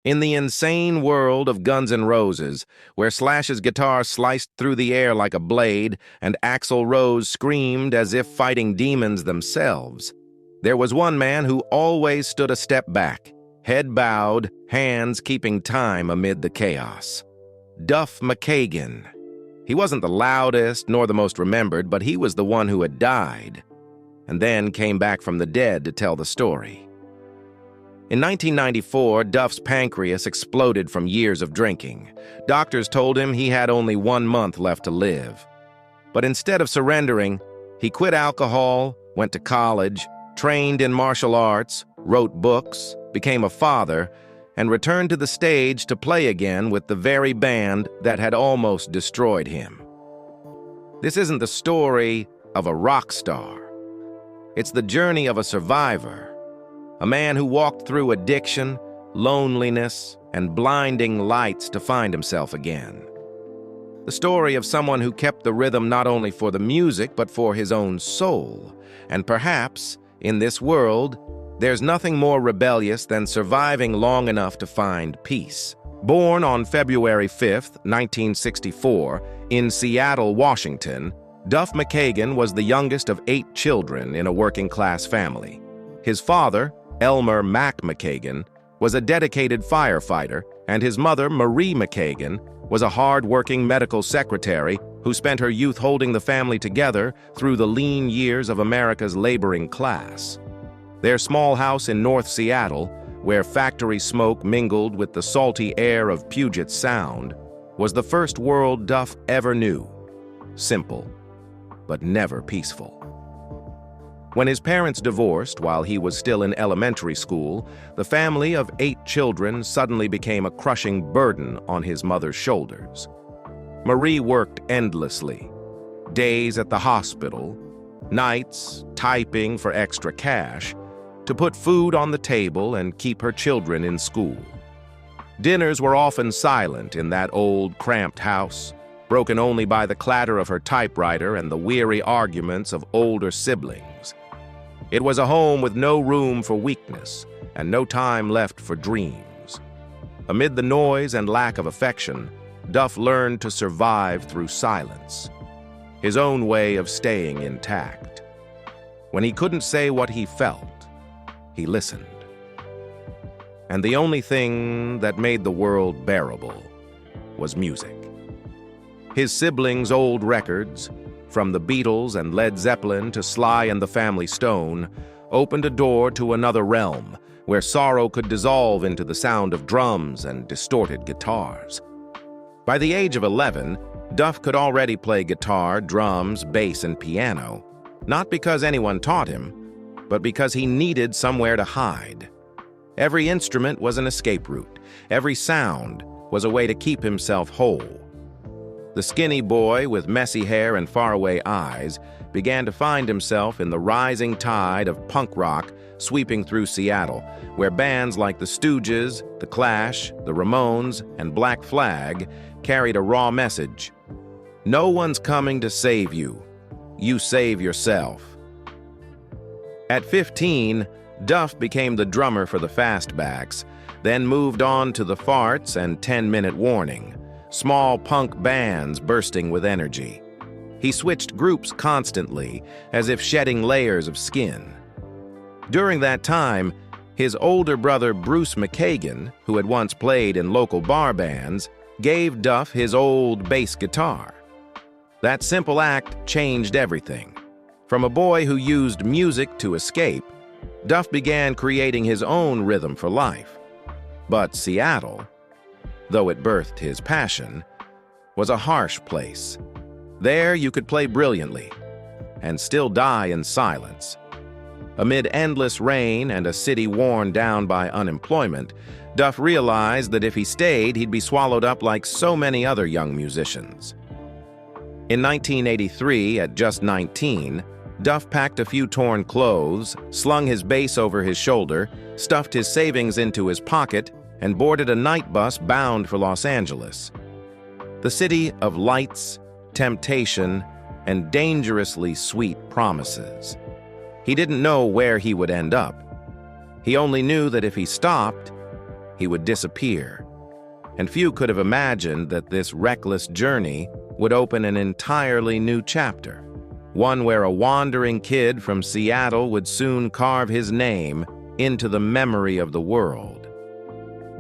In the insane world of Guns N' Roses, where Slash's guitar sliced through the air like a blade and Axl Rose screamed as if fighting demons themselves, there was one man who always stood a step back, head bowed, hands keeping time amid the chaos. Duff McKagan. He wasn't the loudest nor the most remembered, but he was the one who had died, and then came back from the dead to tell the story. In 1994, Duff's pancreas exploded from years of drinking. Doctors told him he had only 1 month left to live. But instead of surrendering, he quit alcohol, went to college, trained in martial arts, wrote books, became a father, and returned to the stage to play again with the very band that had almost destroyed him. This isn't the story of a rock star. It's the journey of a survivor. A man who walked through addiction, loneliness, and blinding lights to find himself again. The story of someone who kept the rhythm not only for the music, but for his own soul. And perhaps, in this world, there's nothing more rebellious than surviving long enough to find peace. Born on February 5, 1964, in Seattle, Washington, Duff McKagan was the youngest of 8 children in a working-class family. His father, Elmer Mac McKagan, was a dedicated firefighter, and his mother, Marie McKagan, was a hard-working medical secretary who spent her youth holding the family together through the lean years of America's laboring class. Their small house in North Seattle, where factory smoke mingled with the salty air of Puget Sound, was the first world Duff ever knew. Simple, but never peaceful. When his parents divorced while he was still in elementary school, the family of 8 children suddenly became a crushing burden on his mother's shoulders. Marie worked endlessly, days at the hospital, nights typing for extra cash, to put food on the table and keep her children in school. Dinners were often silent in that old, cramped house, broken only by the clatter of her typewriter and the weary arguments of older siblings. It was a home with no room for weakness and no time left for dreams. Amid the noise and lack of affection, Duff learned to survive through silence, his own way of staying intact. When he couldn't say what he felt, he listened. And the only thing that made the world bearable was music. His siblings' old records, from the Beatles and Led Zeppelin to Sly and the Family Stone, opened a door to another realm where sorrow could dissolve into the sound of drums and distorted guitars. By the age of 11, Duff could already play guitar, drums, bass, and piano, not because anyone taught him, but because he needed somewhere to hide. Every instrument was an escape route. Every sound was a way to keep himself whole. The skinny boy with messy hair and faraway eyes began to find himself in the rising tide of punk rock sweeping through Seattle, where bands like the Stooges, the Clash, the Ramones, and Black Flag carried a raw message. No one's coming to save you. You save yourself. At 15, Duff became the drummer for the Fastbacks, then moved on to the Farts and 10-Minute Warning, small punk bands bursting with energy. He switched groups constantly, as if shedding layers of skin. During that time, his older brother Bruce McKagan, who had once played in local bar bands, gave Duff his old bass guitar. That simple act changed everything. From a boy who used music to escape, Duff began creating his own rhythm for life. But Seattle, though it birthed his passion, was a harsh place. There you could play brilliantly and still die in silence. Amid endless rain and a city worn down by unemployment, Duff realized that if he stayed, he'd be swallowed up like so many other young musicians. In 1983, at just 19, Duff packed a few torn clothes, slung his bass over his shoulder, stuffed his savings into his pocket, and boarded a night bus bound for Los Angeles. The city of lights, temptation, and dangerously sweet promises. He didn't know where he would end up. He only knew that if he stopped, he would disappear. And few could have imagined that this reckless journey would open an entirely new chapter, one where a wandering kid from Seattle would soon carve his name into the memory of the world.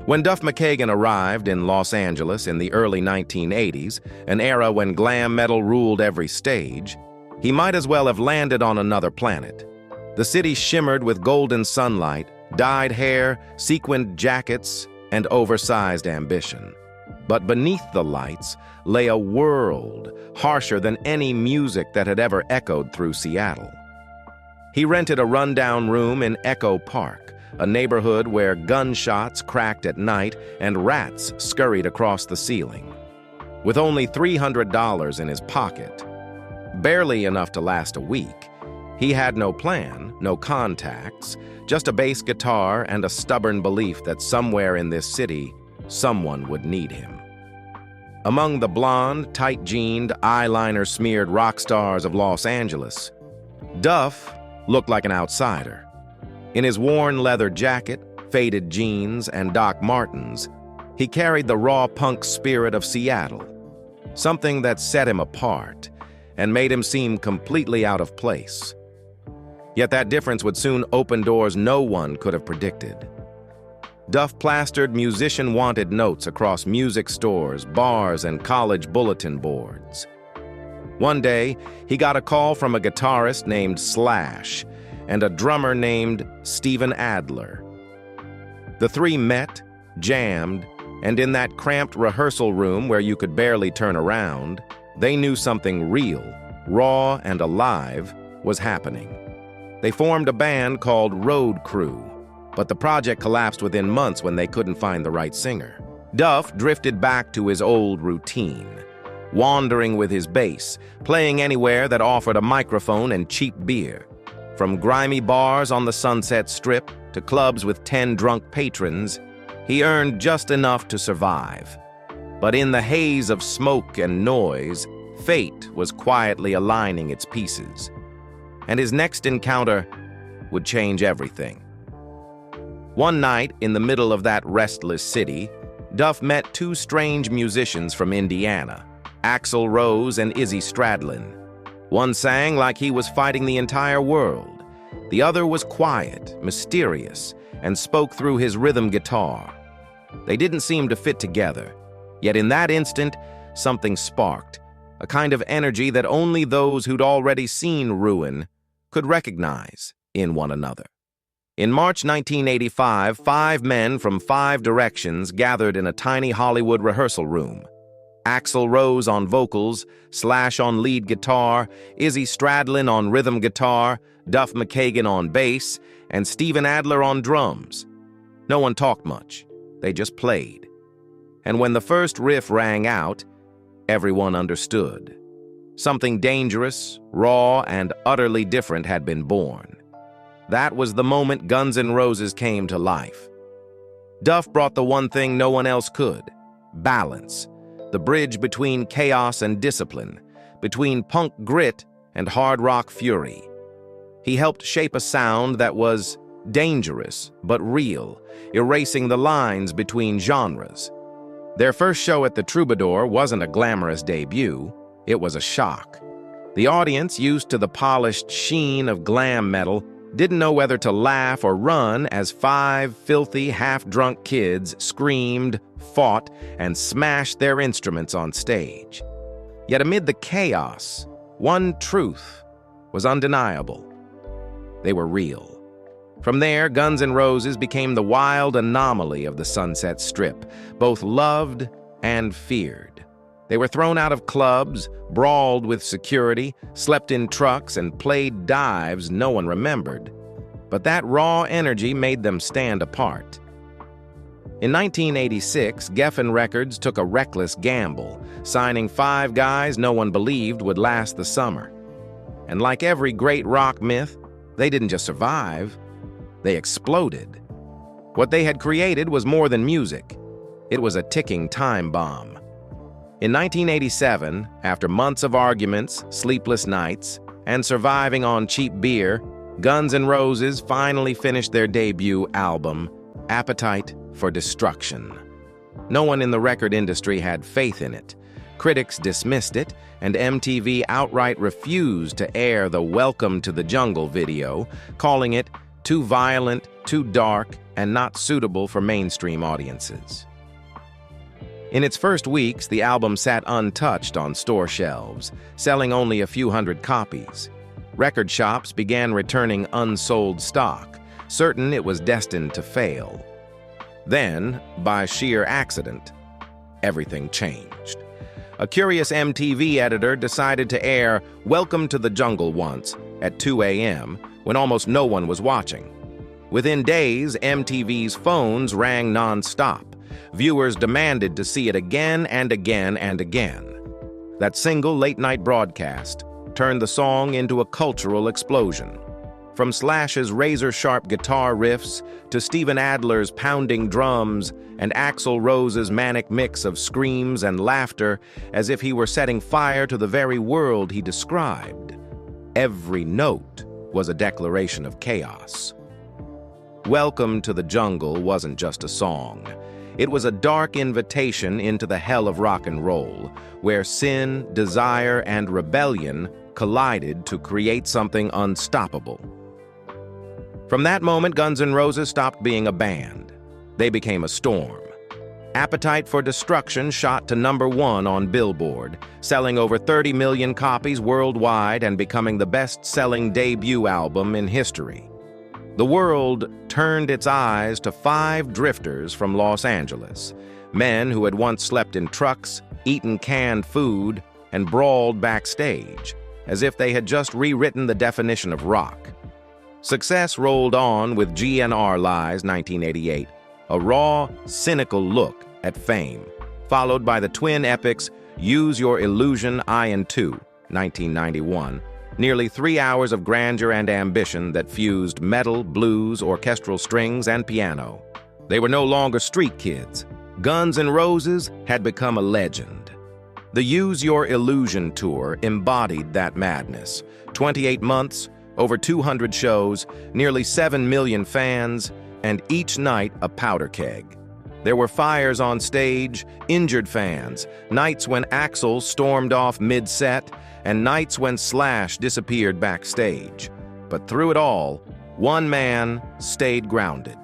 When Duff McKagan arrived in Los Angeles in the early 1980s, an era when glam metal ruled every stage, he might as well have landed on another planet. The city shimmered with golden sunlight, dyed hair, sequined jackets, and oversized ambition. But beneath the lights lay a world harsher than any music that had ever echoed through Seattle. He rented a rundown room in Echo Park, a neighborhood where gunshots cracked at night and rats scurried across the ceiling. With only $300 in his pocket, barely enough to last a week, he had no plan, no contacts, just a bass guitar and a stubborn belief that somewhere in this city, someone would need him. Among the blonde, tight-jeaned, eyeliner-smeared rock stars of Los Angeles, Duff looked like an outsider. In his worn leather jacket, faded jeans, and Doc Martens, he carried the raw punk spirit of Seattle, something that set him apart and made him seem completely out of place. Yet that difference would soon open doors no one could have predicted. Duff plastered musician-wanted notes across music stores, bars, and college bulletin boards. One day, he got a call from a guitarist named Slash and a drummer named Steven Adler. The three met, jammed, and in that cramped rehearsal room where you could barely turn around, they knew something real, raw, and alive was happening. They formed a band called Road Crew, but the project collapsed within months when they couldn't find the right singer. Duff drifted back to his old routine, wandering with his bass, playing anywhere that offered a microphone and cheap beer. From grimy bars on the Sunset Strip to clubs with 10 drunk patrons, he earned just enough to survive. But in the haze of smoke and noise, fate was quietly aligning its pieces. And his next encounter would change everything. One night, in the middle of that restless city, Duff met two strange musicians from Indiana, Axl Rose and Izzy Stradlin. One sang like he was fighting the entire world. The other was quiet, mysterious, and spoke through his rhythm guitar. They didn't seem to fit together, yet in that instant, something sparked, a kind of energy that only those who'd already seen ruin could recognize in one another. In March 1985, 5 men from 5 directions gathered in a tiny Hollywood rehearsal room. Axl Rose on vocals, Slash on lead guitar, Izzy Stradlin on rhythm guitar, Duff McKagan on bass, and Steven Adler on drums. No one talked much. They just played. And when the first riff rang out, everyone understood. Something dangerous, raw, and utterly different had been born. That was the moment Guns N' Roses came to life. Duff brought the one thing no one else could: balance, the bridge between chaos and discipline, between punk grit and hard rock fury. He helped shape a sound that was dangerous but real, erasing the lines between genres. Their first show at the Troubadour wasn't a glamorous debut, it was a shock. The audience, used to the polished sheen of glam metal, didn't know whether to laugh or run as 5 filthy, half-drunk kids screamed, fought, and smashed their instruments on stage. Yet amid the chaos, one truth was undeniable. They were real. From there, Guns N' Roses became the wild anomaly of the Sunset Strip, both loved and feared. They were thrown out of clubs, brawled with security, slept in trucks, and played dives no one remembered. But that raw energy made them stand apart. In 1986, Geffen Records took a reckless gamble, signing 5 guys no one believed would last the summer. And like every great rock myth, they didn't just survive, they exploded. What they had created was more than music. It was a ticking time bomb. In 1987, after months of arguments, sleepless nights, and surviving on cheap beer, Guns N' Roses finally finished their debut album, Appetite for destruction. No one in the record industry had faith in it. Critics dismissed it, and MTV outright refused to air the Welcome to the Jungle video, calling it too violent, too dark, and not suitable for mainstream audiences. In its first weeks, the album sat untouched on store shelves, selling only a few hundred copies. Record shops began returning unsold stock, certain it was destined to fail. Then, by sheer accident, everything changed. A curious MTV editor decided to air Welcome to the Jungle once at 2 a.m. when almost no one was watching. Within days, MTV's phones rang non-stop. Viewers demanded to see it again and again and again. That single late-night broadcast turned the song into a cultural explosion. From Slash's razor-sharp guitar riffs to Steven Adler's pounding drums and Axl Rose's manic mix of screams and laughter as if he were setting fire to the very world he described. Every note was a declaration of chaos. Welcome to the Jungle wasn't just a song. It was a dark invitation into the hell of rock and roll, where sin, desire, and rebellion collided to create something unstoppable. From that moment, Guns N' Roses stopped being a band. They became a storm. Appetite for Destruction shot to #1 on Billboard, selling over 30 million copies worldwide and becoming the best-selling debut album in history. The world turned its eyes to 5 drifters from Los Angeles, men who had once slept in trucks, eaten canned food, and brawled backstage, as if they had just rewritten the definition of rock. Success rolled on with GNR Lies 1988, a raw, cynical look at fame, followed by the twin epics Use Your Illusion I and II, 1991, nearly 3 hours of grandeur and ambition that fused metal, blues, orchestral strings, and piano. They were no longer street kids. Guns N' Roses had become a legend. The Use Your Illusion tour embodied that madness. 28 months, over 200 shows, nearly 7 million fans, and each night a powder keg. There were fires on stage, injured fans, nights when Axl stormed off mid-set, and nights when Slash disappeared backstage. But through it all, one man stayed grounded: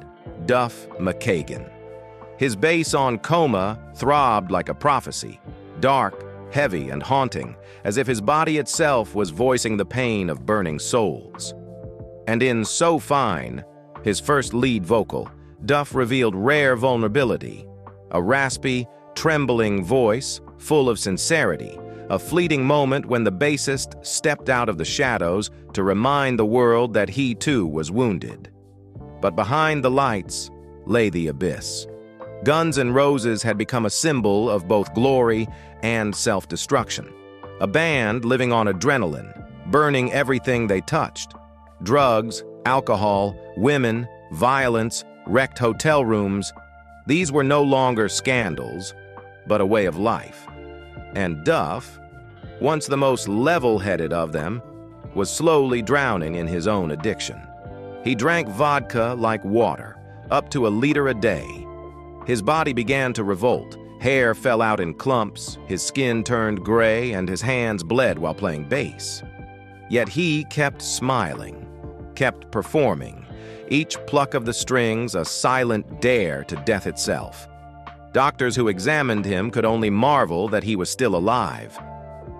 Duff McKagan. His bass on Coma throbbed like a prophecy, dark, heavy, and haunting, as if his body itself was voicing the pain of burning souls. And in So Fine, his first lead vocal, Duff revealed rare vulnerability, a raspy, trembling voice full of sincerity, a fleeting moment when the bassist stepped out of the shadows to remind the world that he too was wounded. But behind the lights lay the abyss. Guns N' Roses had become a symbol of both glory and self-destruction. A band living on adrenaline, burning everything they touched. Drugs, alcohol, women, violence, wrecked hotel rooms. These were no longer scandals, but a way of life. And Duff, once the most level-headed of them, was slowly drowning in his own addiction. He drank vodka like water, up to 1 liter a day. His body began to revolt. Hair fell out in clumps, his skin turned gray, and his hands bled while playing bass. Yet he kept smiling, kept performing, each pluck of the strings a silent dare to death itself. Doctors who examined him could only marvel that he was still alive.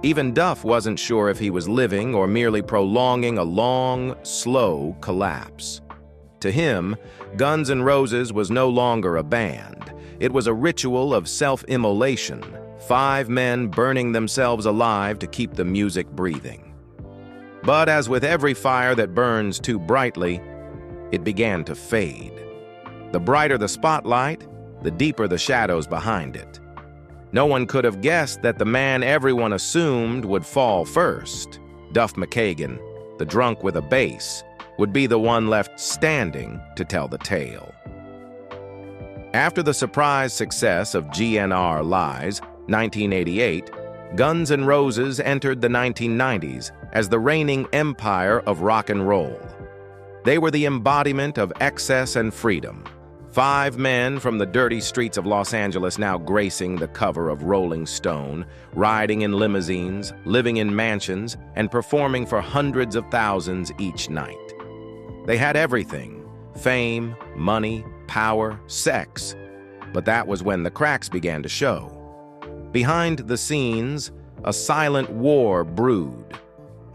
Even Duff wasn't sure if he was living or merely prolonging a long, slow collapse. To him, Guns N' Roses was no longer a band. It was a ritual of self-immolation, 5 men burning themselves alive to keep the music breathing. But as with every fire that burns too brightly, it began to fade. The brighter the spotlight, the deeper the shadows behind it. No one could have guessed that the man everyone assumed would fall first, Duff McKagan, the drunk with a bass, would be the one left standing to tell the tale. After the surprise success of GNR Lies, 1988, Guns N' Roses entered the 1990s as the reigning empire of rock and roll. They were the embodiment of excess and freedom, 5 men from the dirty streets of Los Angeles now gracing the cover of Rolling Stone, riding in limousines, living in mansions, and performing for hundreds of thousands each night. They had everything: fame, money, power, sex. But that was when the cracks began to show. Behind the scenes, a silent war brewed.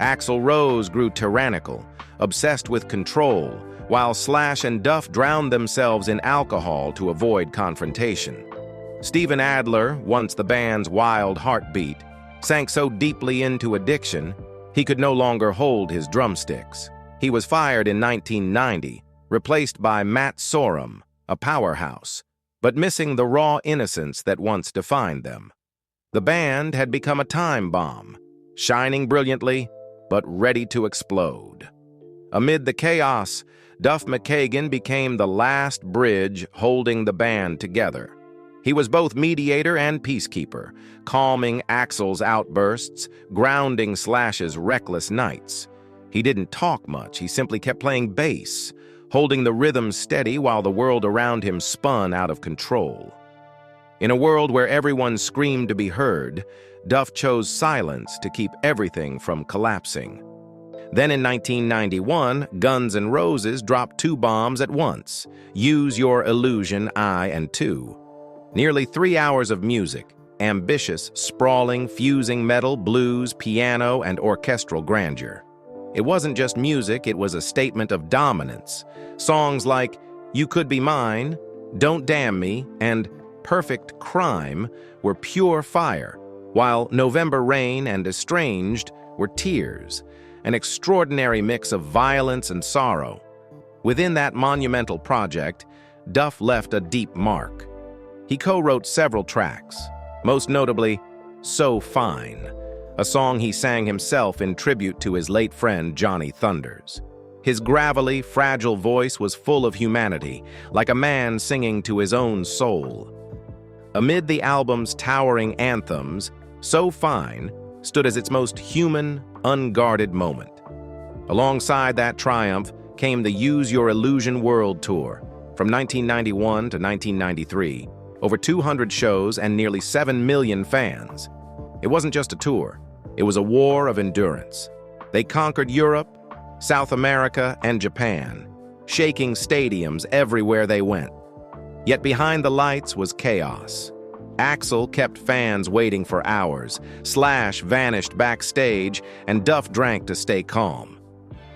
Axl Rose grew tyrannical, obsessed with control, while Slash and Duff drowned themselves in alcohol to avoid confrontation. Steven Adler, once the band's wild heartbeat, sank so deeply into addiction, he could no longer hold his drumsticks. He was fired in 1990, replaced by Matt Sorum, a powerhouse, but missing the raw innocence that once defined them. The band had become a time bomb, shining brilliantly, but ready to explode. Amid the chaos, Duff McKagan became the last bridge holding the band together. He was both mediator and peacekeeper, calming Axl's outbursts, grounding Slash's reckless nights. He didn't talk much, he simply kept playing bass, holding the rhythm steady while the world around him spun out of control. In a world where everyone screamed to be heard, Duff chose silence to keep everything from collapsing. Then in 1991, Guns N' Roses dropped 2 bombs at once: Use Your Illusion, I, and 2. Nearly 3 hours of music, ambitious, sprawling, fusing metal, blues, piano, and orchestral grandeur. It wasn't just music, it was a statement of dominance. Songs like You Could Be Mine, Don't Damn Me, and Perfect Crime were pure fire, while November Rain and Estranged were tears, an extraordinary mix of violence and sorrow. Within that monumental project, Duff left a deep mark. He co-wrote several tracks, most notably So Fine, a song he sang himself in tribute to his late friend Johnny Thunders. His gravelly, fragile voice was full of humanity, like a man singing to his own soul. Amid the album's towering anthems, So Fine stood as its most human, unguarded moment. Alongside that triumph came the Use Your Illusion World Tour, from 1991 to 1993, over 200 shows and nearly 7 million fans. It wasn't just a tour, it was a war of endurance. They conquered Europe, South America, and Japan, shaking stadiums everywhere they went. Yet behind the lights was chaos. Axl kept fans waiting for hours, Slash vanished backstage, and Duff drank to stay calm.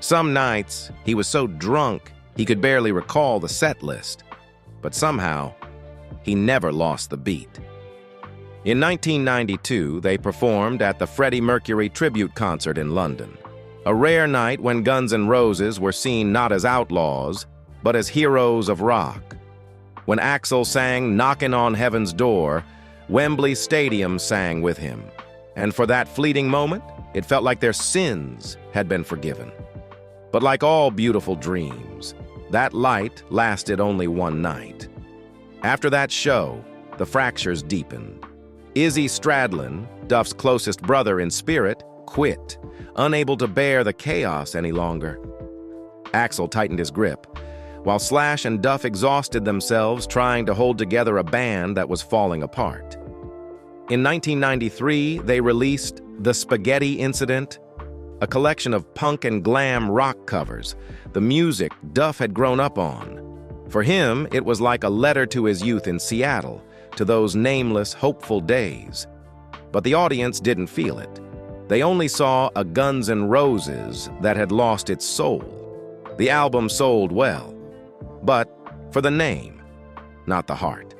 Some nights, he was so drunk he could barely recall the set list. But somehow, he never lost the beat. In 1992, they performed at the Freddie Mercury tribute concert in London, a rare night when Guns N' Roses were seen not as outlaws, but as heroes of rock. When Axl sang Knockin' on Heaven's Door, Wembley Stadium sang with him. And for that fleeting moment, it felt like their sins had been forgiven. But like all beautiful dreams, that light lasted only one night. After that show, the fractures deepened. Izzy Stradlin, Duff's closest brother in spirit, quit, unable to bear the chaos any longer. Axl tightened his grip, while Slash and Duff exhausted themselves trying to hold together a band that was falling apart. In 1993, they released The Spaghetti Incident, a collection of punk and glam rock covers, the music Duff had grown up on. For him, it was like a letter to his youth in Seattle, to those nameless, hopeful days. But the audience didn't feel it. They only saw a Guns N' Roses that had lost its soul. The album sold well, but for the name, not the heart.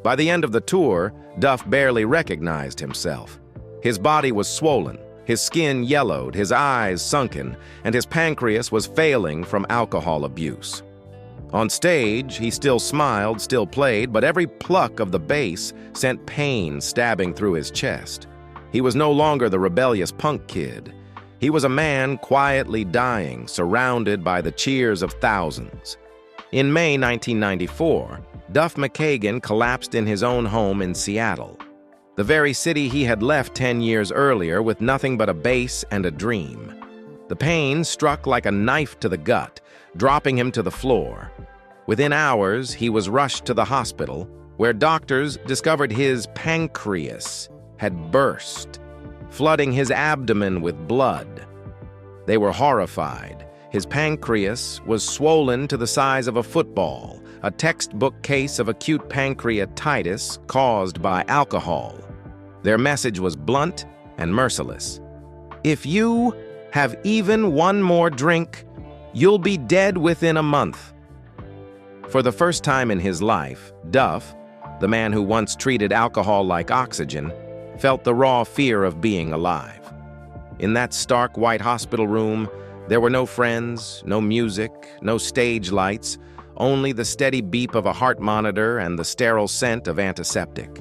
By the end of the tour, Duff barely recognized himself. His body was swollen, his skin yellowed, his eyes sunken, and his pancreas was failing from alcohol abuse. On stage, he still smiled, still played, but every pluck of the bass sent pain stabbing through his chest. He was no longer the rebellious punk kid. He was a man quietly dying, surrounded by the cheers of thousands. In May 1994, Duff McKagan collapsed in his own home in Seattle, the very city he had left 10 years earlier with nothing but a bass and a dream. The pain struck like a knife to the gut, dropping him to the floor. Within hours, he was rushed to the hospital, where doctors discovered his pancreas had burst, flooding his abdomen with blood. They were horrified. His pancreas was swollen to the size of a football, a textbook case of acute pancreatitis caused by alcohol. Their message was blunt and merciless. If you have even one more drink, you'll be dead within a month. For the first time in his life, Duff, the man who once treated alcohol like oxygen, felt the raw fear of being alive. In that stark white hospital room, there were no friends, no music, no stage lights, only the steady beep of a heart monitor and the sterile scent of antiseptic.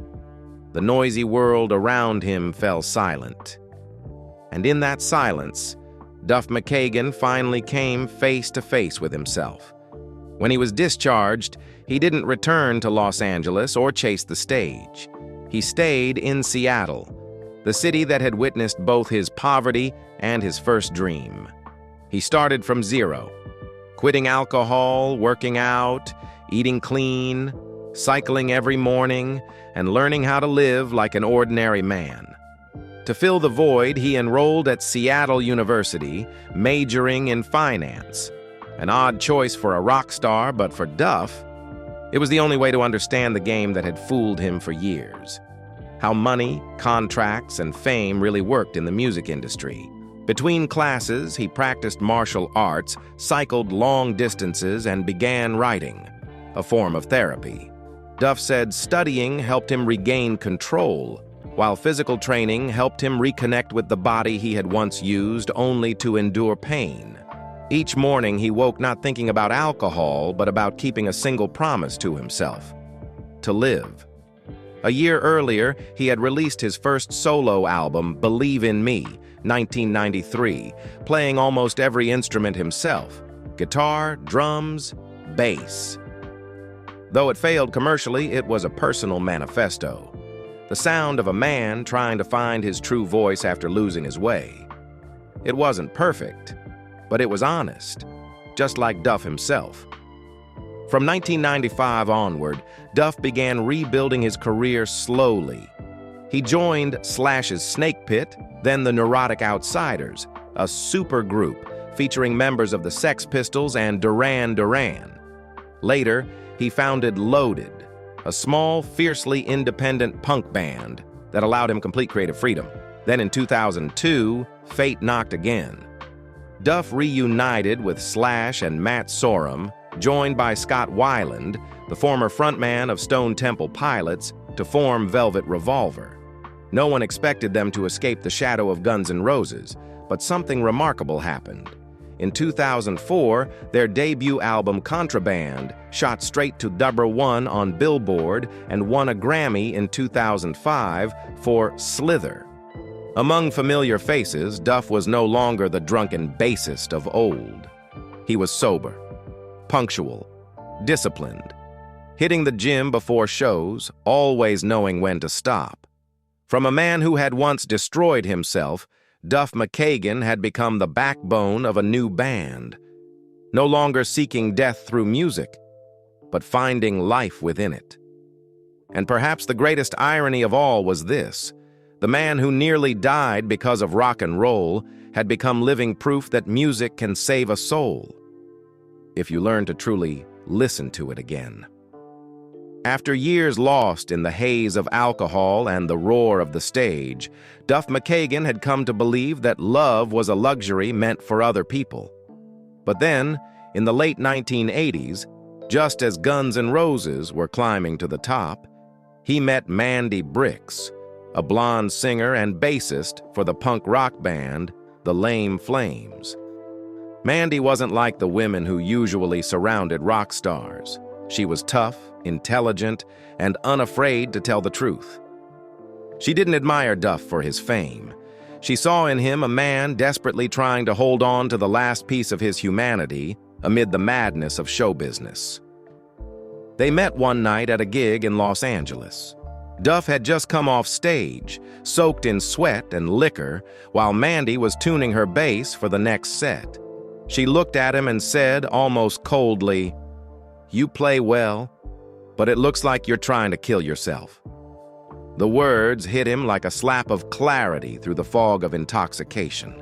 The noisy world around him fell silent. And in that silence, Duff McKagan finally came face to face with himself. When he was discharged, he didn't return to Los Angeles or chase the stage. He stayed in Seattle, the city that had witnessed both his poverty and his first dream. He started from zero, quitting alcohol, working out, eating clean, cycling every morning, and learning how to live like an ordinary man. To fill the void, he enrolled at Seattle University, majoring in finance. An odd choice for a rock star, but for Duff, it was the only way to understand the game that had fooled him for years. How money, contracts, and fame really worked in the music industry. Between classes, he practiced martial arts, cycled long distances, and began writing, a form of therapy. Duff said studying helped him regain control, while physical training helped him reconnect with the body he had once used only to endure pain. Each morning, he woke not thinking about alcohol, but about keeping a single promise to himself: to live. A year earlier, he had released his first solo album, Believe in Me, 1993, playing almost every instrument himself: guitar, drums, bass. Though it failed commercially, it was a personal manifesto. The sound of a man trying to find his true voice after losing his way. It wasn't perfect, but it was honest, just like Duff himself. From 1995 onward, Duff began rebuilding his career slowly. He joined Slash's Snake Pit, then the Neurotic Outsiders, a supergroup featuring members of the Sex Pistols and Duran Duran. Later, he founded Loaded, a small, fiercely independent punk band that allowed him complete creative freedom. Then in 2002, fate knocked again. Duff reunited with Slash and Matt Sorum, joined by Scott Weiland, the former frontman of Stone Temple Pilots, to form Velvet Revolver. No one expected them to escape the shadow of Guns N' Roses, but something remarkable happened. In 2004, their debut album Contraband shot straight to #1 on Billboard and won a Grammy in 2005 for Slither. Among familiar faces, Duff was no longer the drunken bassist of old. He was sober, punctual, disciplined, hitting the gym before shows, always knowing when to stop. From a man who had once destroyed himself, Duff McKagan had become the backbone of a new band, no longer seeking death through music, but finding life within it. And perhaps the greatest irony of all was this: the man who nearly died because of rock and roll had become living proof that music can save a soul, if you learn to truly listen to it again. After years lost in the haze of alcohol and the roar of the stage, Duff McKagan had come to believe that love was a luxury meant for other people. But then, in the late 1980s, just as Guns N' Roses were climbing to the top, he met Mandy Bicks, a blonde singer and bassist for the punk rock band, The Lame Flames. Mandy wasn't like the women who usually surrounded rock stars. She was tough, intelligent, and unafraid to tell the truth. She didn't admire Duff for his fame. She saw in him a man desperately trying to hold on to the last piece of his humanity amid the madness of show business. They met one night at a gig in Los Angeles. Duff had just come off stage, soaked in sweat and liquor, while Mandy was tuning her bass for the next set. She looked at him and said, almost coldly, "You play well, but it looks like you're trying to kill yourself." The words hit him like a slap of clarity through the fog of intoxication.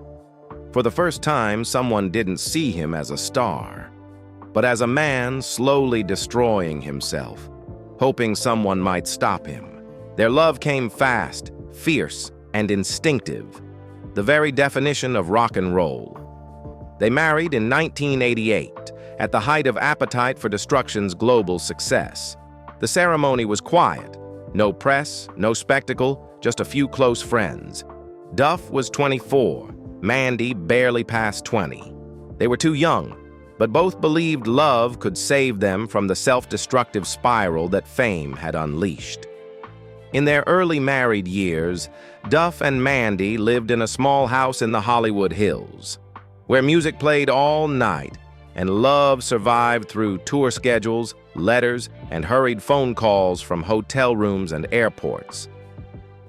For the first time, someone didn't see him as a star, but as a man slowly destroying himself, hoping someone might stop him. Their love came fast, fierce, and instinctive, the very definition of rock and roll. They married in 1988, at the height of Appetite for Destruction's global success. The ceremony was quiet. No press, no spectacle, just a few close friends. Duff was 24, Mandy barely past 20. They were too young, but both believed love could save them from the self-destructive spiral that fame had unleashed. In their early married years, Duff and Mandy lived in a small house in the Hollywood Hills, where music played all night and love survived through tour schedules, letters, and hurried phone calls from hotel rooms and airports.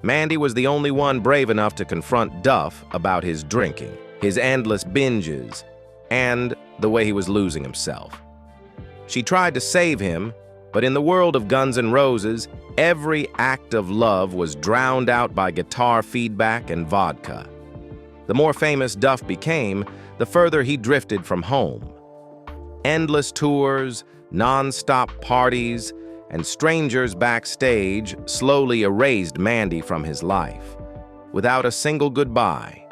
Mandy was the only one brave enough to confront Duff about his drinking, his endless binges, and the way he was losing himself. She tried to save him, but in the world of Guns N' Roses, every act of love was drowned out by guitar feedback and vodka. The more famous Duff became, the further he drifted from home. Endless tours, non-stop parties, and strangers backstage slowly erased Mandy from his life, without a single goodbye.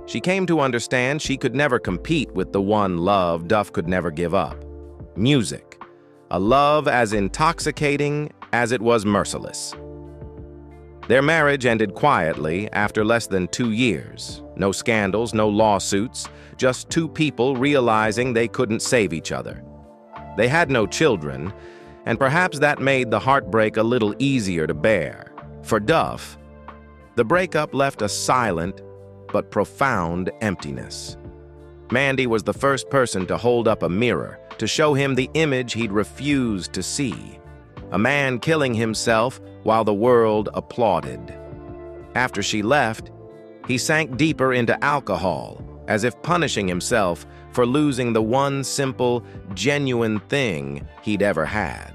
She came to understand she could never compete with the one love Duff could never give up: music, a love as intoxicating as it was merciless. Their marriage ended quietly after less than 2 years. No scandals, no lawsuits, just two people realizing they couldn't save each other. They had no children, and perhaps that made the heartbreak a little easier to bear. For Duff, the breakup left a silent but profound emptiness. Mandy was the first person to hold up a mirror to show him the image he'd refused to see: a man killing himself while the world applauded. After she left, he sank deeper into alcohol, as if punishing himself for losing the one simple, genuine thing he'd ever had: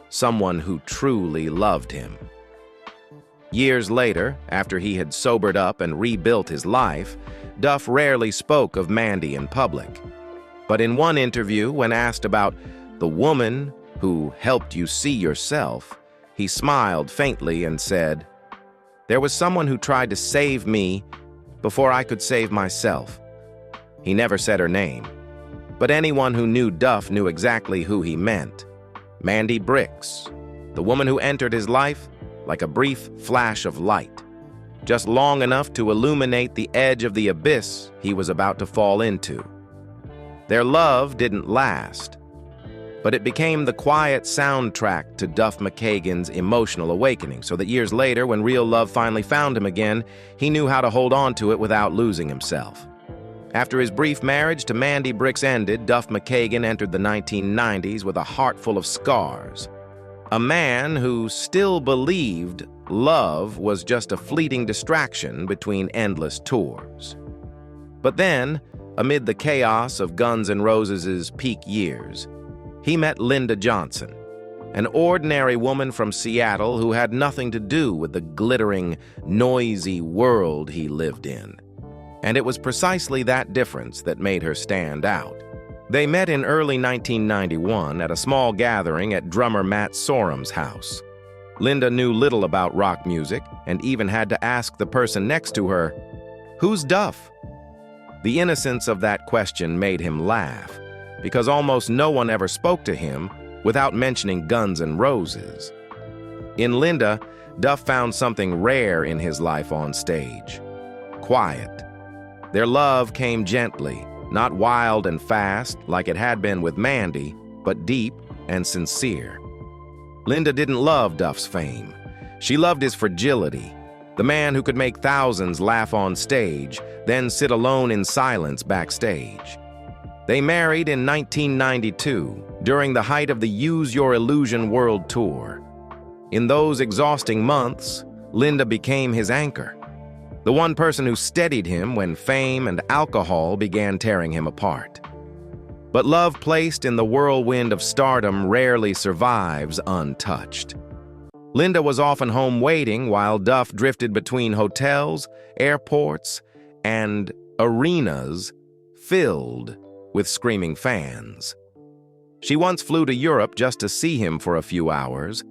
someone who truly loved him. Years later, after he had sobered up and rebuilt his life, Duff rarely spoke of Mandy in public. But in one interview, when asked about the woman who helped you see yourself, he smiled faintly and said, "There was someone who tried to save me before I could save myself." He never said her name, but anyone who knew Duff knew exactly who he meant: Mandy Bicks, the woman who entered his life like a brief flash of light, just long enough to illuminate the edge of the abyss he was about to fall into. Their love didn't last, but it became the quiet soundtrack to Duff McKagan's emotional awakening, so that years later, when real love finally found him again, he knew how to hold on to it without losing himself. After his brief marriage to Mandy Bicks ended, Duff McKagan entered the 1990s with a heart full of scars. A man who still believed love was just a fleeting distraction between endless tours. But then, amid the chaos of Guns N' Roses' peak years, he met Linda Johnson, an ordinary woman from Seattle who had nothing to do with the glittering, noisy world he lived in. And it was precisely that difference that made her stand out. They met in early 1991 at a small gathering at drummer Matt Sorum's house. Linda knew little about rock music and even had to ask the person next to her, "Who's Duff?" The innocence of that question made him laugh, because almost no one ever spoke to him without mentioning Guns N' Roses. In Linda, Duff found something rare in his life on stage: quiet. Their love came gently, not wild and fast like it had been with Mandy, but deep and sincere. Linda didn't love Duff's fame. She loved his fragility, the man who could make thousands laugh on stage, then sit alone in silence backstage. They married in 1992, during the height of the Use Your Illusion World Tour. In those exhausting months, Linda became his anchor, the one person who steadied him when fame and alcohol began tearing him apart. But love placed in the whirlwind of stardom rarely survives untouched. Linda was often home waiting while Duff drifted between hotels, airports, and arenas filled with screaming fans. She once flew to Europe just to see him for a few hours,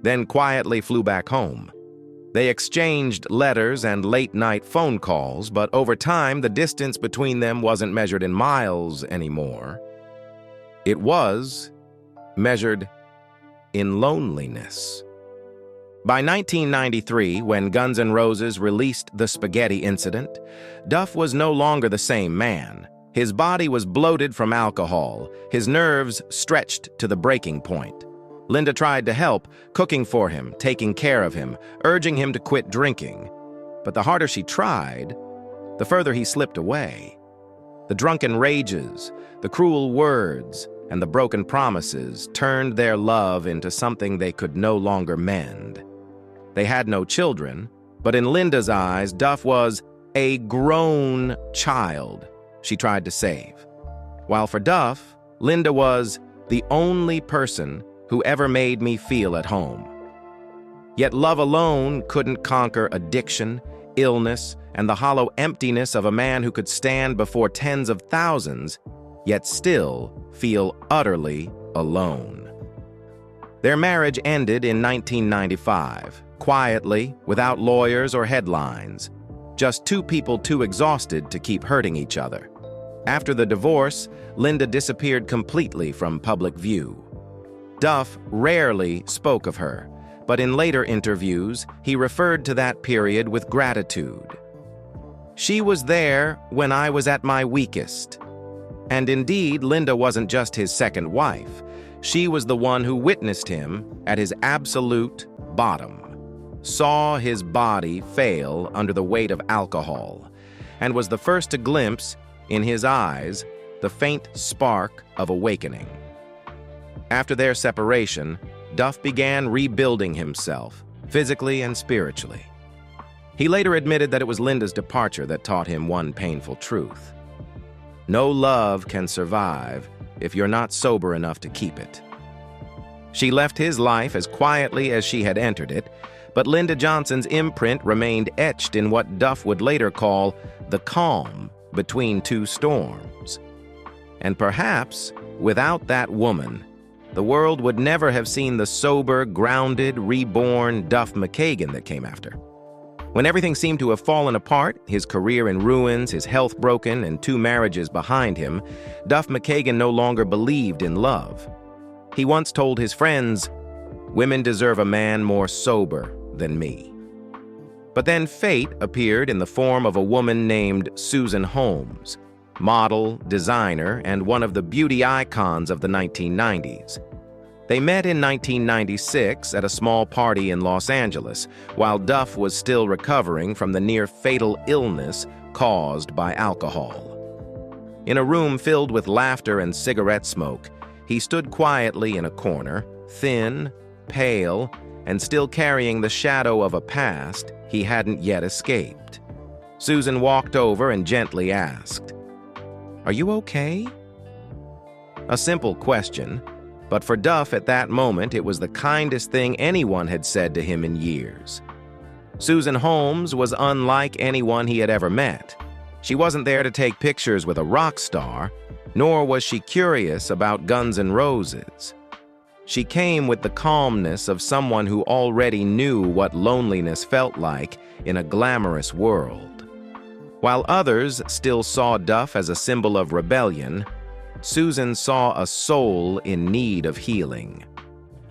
then quietly flew back home. They exchanged letters and late-night phone calls, but over time, the distance between them wasn't measured in miles anymore. It was measured in loneliness. By 1993, when Guns N' Roses released The Spaghetti Incident, Duff was no longer the same man. His body was bloated from alcohol, his nerves stretched to the breaking point. Linda tried to help, cooking for him, taking care of him, urging him to quit drinking. But the harder she tried, the further he slipped away. The drunken rages, the cruel words, and the broken promises turned their love into something they could no longer mend. They had no children, but in Linda's eyes, Duff was a grown child she tried to save. While for Duff, Linda was the only person who ever made me feel at home. Yet love alone couldn't conquer addiction, illness, and the hollow emptiness of a man who could stand before tens of thousands, yet still feel utterly alone. Their marriage ended in 1995, quietly, without lawyers or headlines, just two people too exhausted to keep hurting each other. After the divorce, Linda disappeared completely from public view. Duff rarely spoke of her, but in later interviews, he referred to that period with gratitude. She was there when I was at my weakest. And indeed, Linda wasn't just his second wife. She was the one who witnessed him at his absolute bottom, saw his body fail under the weight of alcohol, and was the first to glimpse, in his eyes, the faint spark of awakening. After their separation, Duff began rebuilding himself, physically and spiritually. He later admitted that it was Linda's departure that taught him one painful truth. No love can survive if you're not sober enough to keep it. She left his life as quietly as she had entered it, but Linda Johnson's imprint remained etched in what Duff would later call the calm between two storms. And perhaps, without that woman, the world would never have seen the sober, grounded, reborn Duff McKagan that came after. When everything seemed to have fallen apart, his career in ruins, his health broken, and 2 marriages behind him, Duff McKagan no longer believed in love. He once told his friends, "Women deserve a man more sober than me." But then fate appeared in the form of a woman named Susan Holmes, model, designer, and one of the beauty icons of the 1990s. They met in 1996 at a small party in Los Angeles, while Duff was still recovering from the near-fatal illness caused by alcohol. In a room filled with laughter and cigarette smoke, he stood quietly in a corner, thin, pale, and still carrying the shadow of a past he hadn't yet escaped. Susan walked over and gently asked, "Are you okay?" A simple question, but for Duff at that moment it was the kindest thing anyone had said to him in years. Susan Holmes was unlike anyone he had ever met. She wasn't there to take pictures with a rock star, nor was she curious about Guns N' Roses. She came with the calmness of someone who already knew what loneliness felt like in a glamorous world. While others still saw Duff as a symbol of rebellion, Susan saw a soul in need of healing.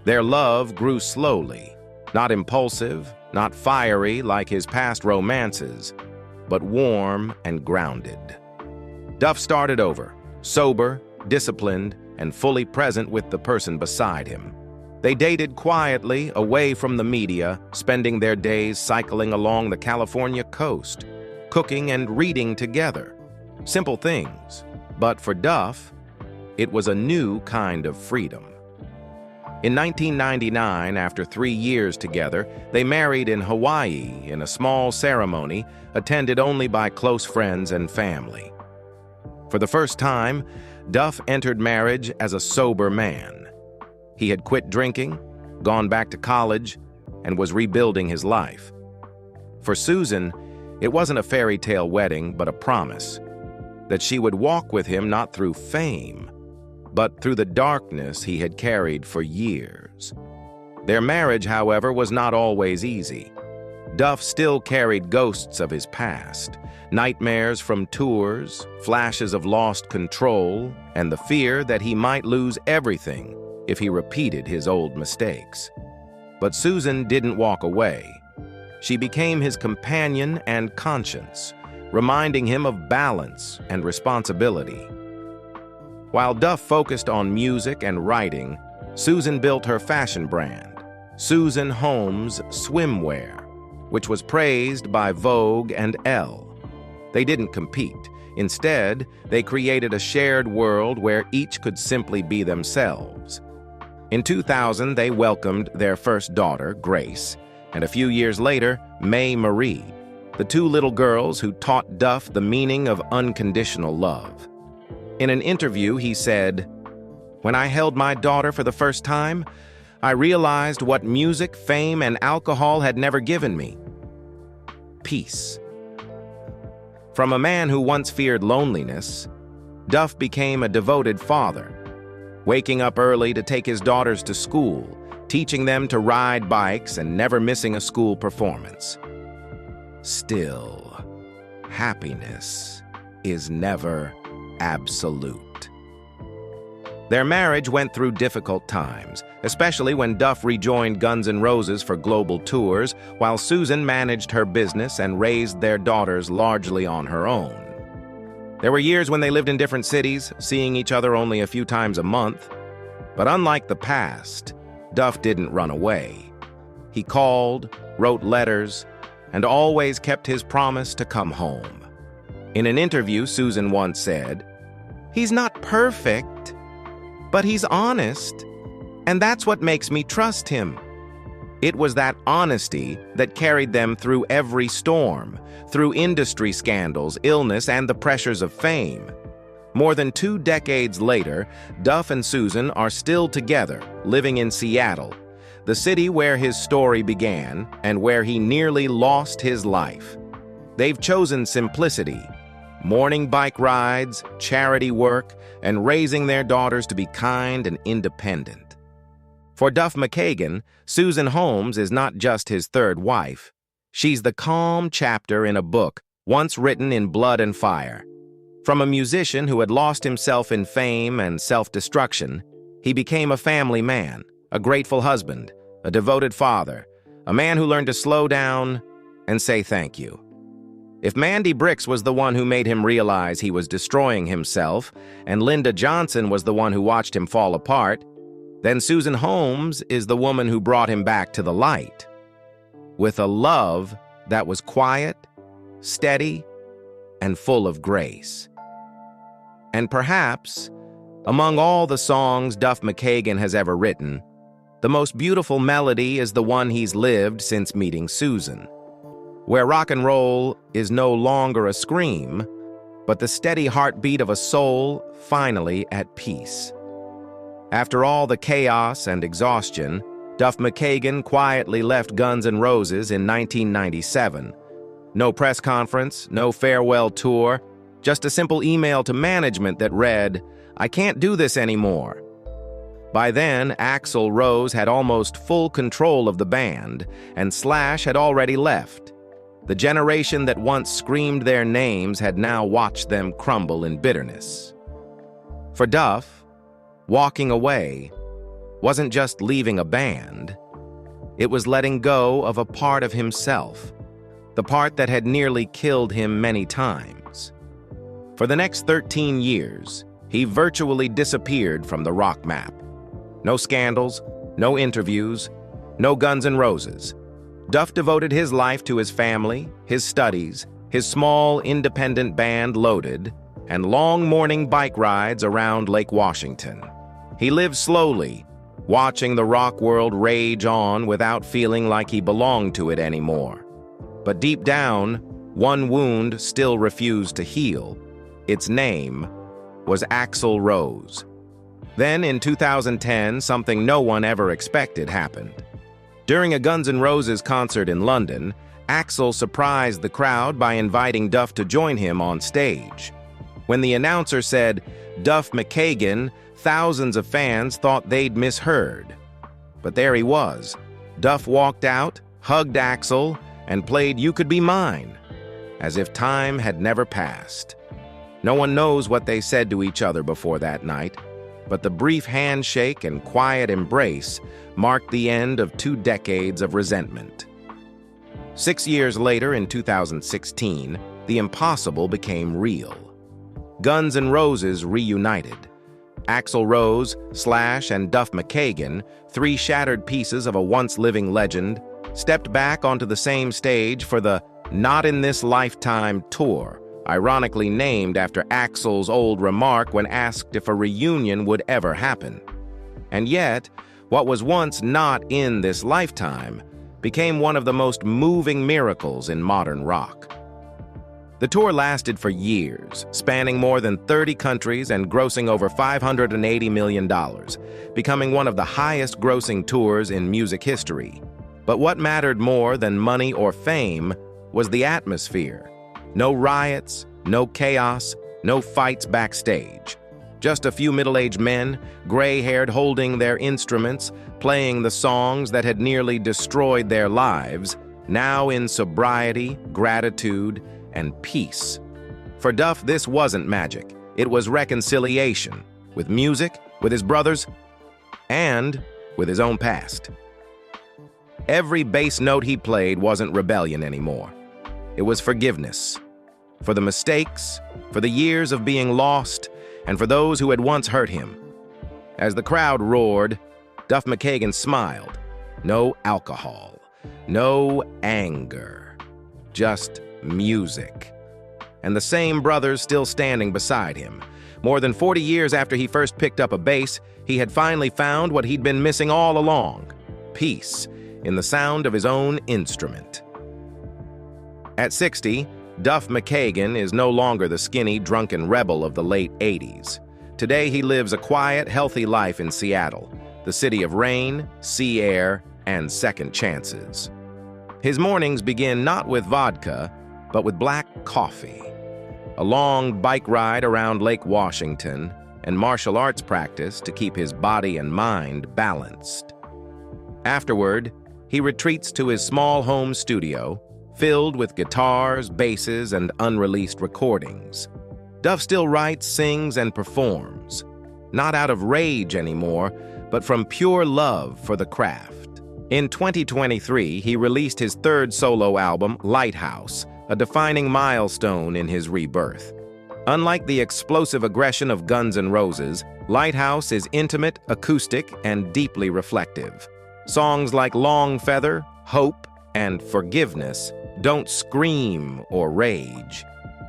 Their love grew slowly, not impulsive, not fiery like his past romances, but warm and grounded. Duff started over, sober, disciplined, and fully present with the person beside him. They dated quietly, away from the media, spending their days cycling along the California coast, cooking and reading together. Simple things, but for Duff, it was a new kind of freedom. In 1999, after 3 years together, they married in Hawaii in a small ceremony attended only by close friends and family. For the first time, Duff entered marriage as a sober man. He had quit drinking, gone back to college, and was rebuilding his life. For Susan, it wasn't a fairy tale wedding, but a promise that she would walk with him not through fame, but through the darkness he had carried for years. Their marriage, however, was not always easy. Duff still carried ghosts of his past, nightmares from tours, flashes of lost control, and the fear that he might lose everything if he repeated his old mistakes. But Susan didn't walk away. She became his companion and conscience, reminding him of balance and responsibility. While Duff focused on music and writing, Susan built her fashion brand, Susan Holmes Swimwear, which was praised by Vogue and Elle. They didn't compete. Instead, they created a shared world where each could simply be themselves. In 2000, they welcomed their first daughter, Grace, and a few years later, May Marie, the two little girls who taught Duff the meaning of unconditional love. In an interview, he said, "When I held my daughter for the first time, I realized what music, fame, and alcohol had never given me: peace." From a man who once feared loneliness, Duff became a devoted father, waking up early to take his daughters to school, teaching them to ride bikes and never missing a school performance. Still, happiness is never absolute. Their marriage went through difficult times, especially when Duff rejoined Guns N' Roses for global tours, while Susan managed her business and raised their daughters largely on her own. There were years when they lived in different cities, seeing each other only a few times a month. But unlike the past, Duff didn't run away. He called, wrote letters, and always kept his promise to come home. In an interview, Susan once said, "He's not perfect, but he's honest, and that's what makes me trust him." It was that honesty that carried them through every storm, through industry scandals, illness, and the pressures of fame. More than 2 decades later, Duff and Susan are still together, living in Seattle, the city where his story began and where he nearly lost his life. They've chosen simplicity, morning bike rides, charity work, and raising their daughters to be kind and independent. For Duff McKagan, Susan Holmes is not just his third wife. She's the calm chapter in a book once written in blood and fire. From a musician who had lost himself in fame and self-destruction, he became a family man, a grateful husband, a devoted father, a man who learned to slow down and say thank you. If Mandy Bicks was the one who made him realize he was destroying himself, and Linda Johnson was the one who watched him fall apart, then Susan Holmes is the woman who brought him back to the light, with a love that was quiet, steady, and full of grace. And perhaps, among all the songs Duff McKagan has ever written, the most beautiful melody is the one he's lived since meeting Susan, where rock and roll is no longer a scream, but the steady heartbeat of a soul finally at peace. After all the chaos and exhaustion, Duff McKagan quietly left Guns N' Roses in 1997. No press conference, no farewell tour, just a simple email to management that read, "I can't do this anymore." By then, Axl Rose had almost full control of the band, and Slash had already left. The generation that once screamed their names had now watched them crumble in bitterness. For Duff, walking away wasn't just leaving a band. It was letting go of a part of himself, the part that had nearly killed him many times. For the next 13 years, he virtually disappeared from the rock map. No scandals, no interviews, no Guns N' Roses. Duff devoted his life to his family, his studies, his small independent band Loaded, and long morning bike rides around Lake Washington. He lived slowly, watching the rock world rage on without feeling like he belonged to it anymore. But deep down, one wound still refused to heal. Its name, was Axl Rose. Then, in 2010, something no one ever expected happened. During a Guns N' Roses concert in London, Axl surprised the crowd by inviting Duff to join him on stage. When the announcer said, "Duff McKagan," thousands of fans thought they'd misheard. But there he was. Duff walked out, hugged Axl, and played "You Could Be Mine," as if time had never passed. No one knows what they said to each other before that night, but the brief handshake and quiet embrace marked the end of 2 decades of resentment. 6 years later, in 2016, the impossible became real. Guns N' Roses reunited. Axl Rose, Slash, and Duff McKagan, 3 shattered pieces of a once-living legend, stepped back onto the same stage for the Not in This Lifetime tour, ironically named after Axl's old remark when asked if a reunion would ever happen. And yet, what was once not in this lifetime became one of the most moving miracles in modern rock. The tour lasted for years, spanning more than 30 countries and grossing over $580 million, becoming one of the highest-grossing tours in music history. But what mattered more than money or fame was the atmosphere. No riots, no chaos, no fights backstage. Just a few middle-aged men, gray-haired, holding their instruments, playing the songs that had nearly destroyed their lives, now in sobriety, gratitude, and peace. For Duff, this wasn't magic. It was reconciliation, with music, with his brothers, and with his own past. Every bass note he played wasn't rebellion anymore. It was forgiveness. For the mistakes, for the years of being lost, and for those who had once hurt him. As the crowd roared, Duff McKagan smiled. No alcohol, no anger, just music. And the same brothers still standing beside him. More than 40 years after he first picked up a bass, he had finally found what he'd been missing all along: peace in the sound of his own instrument. At 60, Duff McKagan is no longer the skinny, drunken rebel of the late 80s. Today, he lives a quiet, healthy life in Seattle, the city of rain, sea air, and second chances. His mornings begin not with vodka, but with black coffee, a long bike ride around Lake Washington, and martial arts practice to keep his body and mind balanced. Afterward, he retreats to his small home studio, filled with guitars, basses, and unreleased recordings. Duff still writes, sings, and performs, not out of rage anymore, but from pure love for the craft. In 2023, he released his 3rd solo album, Lighthouse, a defining milestone in his rebirth. Unlike the explosive aggression of Guns N' Roses, Lighthouse is intimate, acoustic, and deeply reflective. Songs like Long Feather, Hope, and Forgiveness don't scream or rage.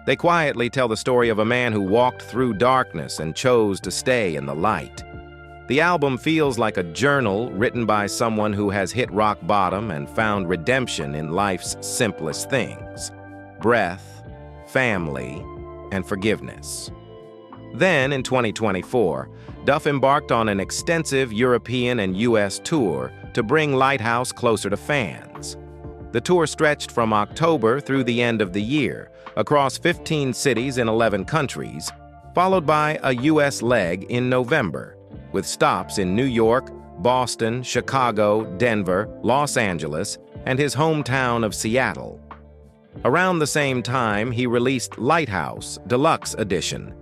They quietly tell the story of a man who walked through darkness and chose to stay in the light. The album feels like a journal written by someone who has hit rock bottom and found redemption in life's simplest things: breath, family, and forgiveness. Then, in 2024, Duff embarked on an extensive European and US tour to bring Lighthouse closer to fans. The tour stretched from October through the end of the year, across 15 cities in 11 countries, followed by a US leg in November, with stops in New York, Boston, Chicago, Denver, Los Angeles, and his hometown of Seattle. Around the same time, he released Lighthouse Deluxe Edition,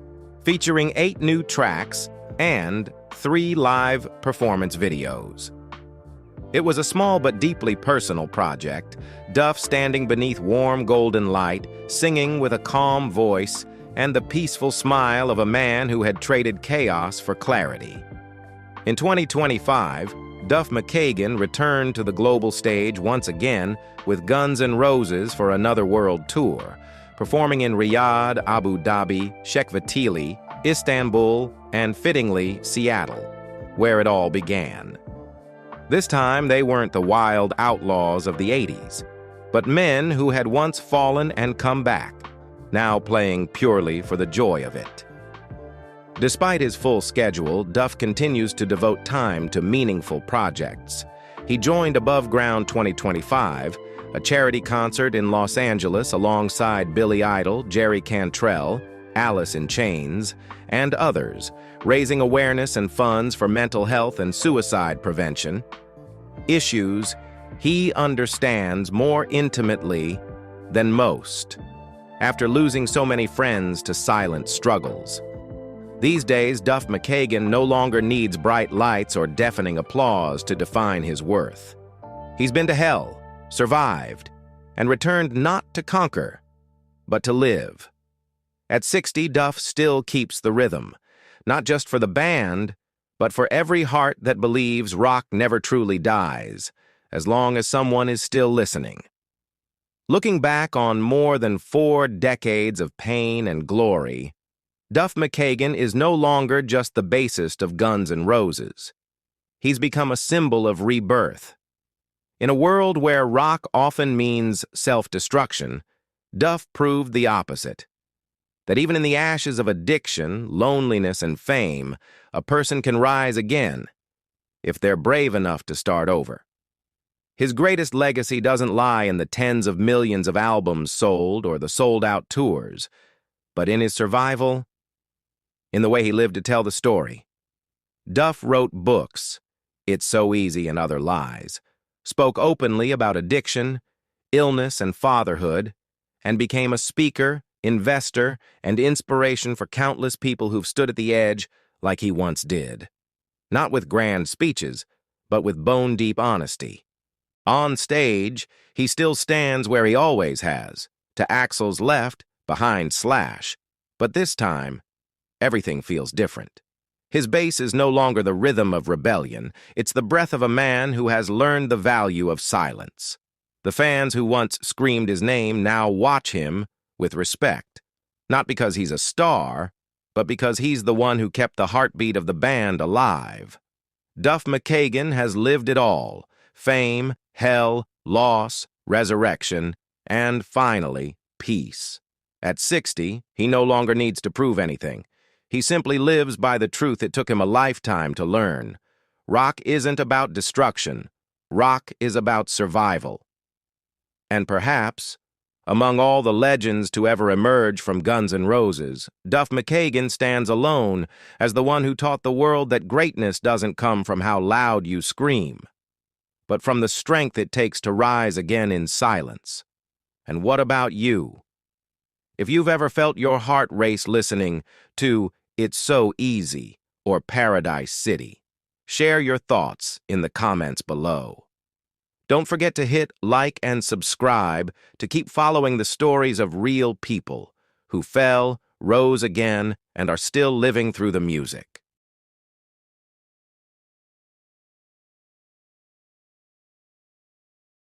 featuring 8 new tracks and 3 live performance videos. It was a small but deeply personal project, Duff standing beneath warm golden light, singing with a calm voice and the peaceful smile of a man who had traded chaos for clarity. In 2025, Duff McKagan returned to the global stage once again with Guns N' Roses for another world tour, performing in Riyadh, Abu Dhabi, Sheikh Istanbul, and fittingly, Seattle, where it all began. This time, they weren't the wild outlaws of the 80s, but men who had once fallen and come back, now playing purely for the joy of it. Despite his full schedule, Duff continues to devote time to meaningful projects. He joined Above Ground 2025, a charity concert in Los Angeles alongside Billy Idol, Jerry Cantrell, Alice in Chains, and others, raising awareness and funds for mental health and suicide prevention. Issues he understands more intimately than most, after losing so many friends to silent struggles. These days, Duff McKagan no longer needs bright lights or deafening applause to define his worth. He's been to hell, survived, and returned not to conquer, but to live. At 60, Duff still keeps the rhythm, not just for the band, but for every heart that believes rock never truly dies, as long as someone is still listening. Looking back on more than 4 decades of pain and glory, Duff McKagan is no longer just the bassist of Guns N' Roses. He's become a symbol of rebirth. In a world where rock often means self-destruction, Duff proved the opposite. That even in the ashes of addiction, loneliness, and fame, a person can rise again, if they're brave enough to start over. His greatest legacy doesn't lie in the tens of millions of albums sold or the sold-out tours, but in his survival, in the way he lived to tell the story. Duff wrote books, It's So Easy and Other Lies, spoke openly about addiction, illness, and fatherhood, and became a speaker, investor, and inspiration for countless people who've stood at the edge like he once did. Not with grand speeches, but with bone-deep honesty. On stage, he still stands where he always has, to Axl's left, behind Slash, but this time, everything feels different. His bass is no longer the rhythm of rebellion. It's the breath of a man who has learned the value of silence. The fans who once screamed his name now watch him with respect, not because he's a star, but because he's the one who kept the heartbeat of the band alive. Duff McKagan has lived it all: fame, hell, loss, resurrection, and finally, peace. At 60, he no longer needs to prove anything. He simply lives by the truth it took him a lifetime to learn. Rock isn't about destruction. Rock is about survival. And perhaps, among all the legends to ever emerge from Guns N' Roses, Duff McKagan stands alone as the one who taught the world that greatness doesn't come from how loud you scream, but from the strength it takes to rise again in silence. And what about you? If you've ever felt your heart race listening to It's So Easy or Paradise City, share your thoughts in the comments below. Don't forget to hit like and subscribe to keep following the stories of real people who fell, rose again, and are still living through the music.